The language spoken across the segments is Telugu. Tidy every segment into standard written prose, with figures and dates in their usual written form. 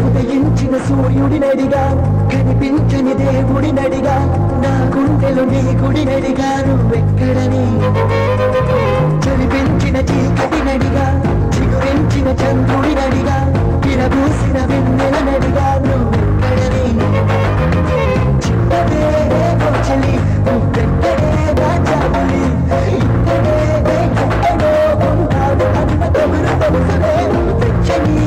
ఉదయించిన సూర్యుడినడిగా కనిపించని దేవుడినడిగా నా గుండెలు నీ గుడినడిగా నువ్వెక్కడని చలిపించిన చీకటినడిగా చిగురించిన చంద్రుడినడిగా విరబూసిన వెన్నెలనడిగా నువ్వెక్కడని చిన్నదే చలి నువ్వెక్కడే నా చావులి ఇక్కడే ఎక్కడో ఉన్నాడు అన్న తగురు తెలుసులే వెచ్చని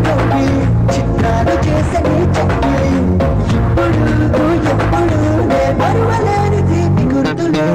కౌకి చిత్రాలు చేసని చెక్కిలి ఇప్పుడు ఎప్పుడు నే మరువలేని తీపి గుర్తులు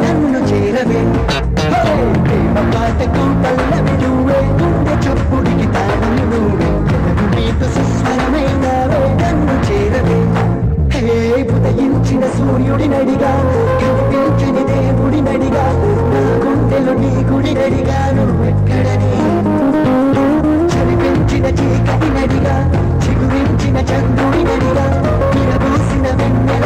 నన్ను చేరవే పాటకు పల్లవి నువ్వే గుండె చప్పుడికి తాళం నువ్వే నీకు సుస్వరమైనవే నన్ను చేరవే హే ఉదయించిన సూర్యుడినడిగా కనిపించని దేవుడినడిగా నా గుండెలు నీ గుడినడిగా నువ్వెక్కడని చలిపించిన చీకటినడిగా చిగురించిన చంద్రుడినడిగా విరబూసిన వెన్నెల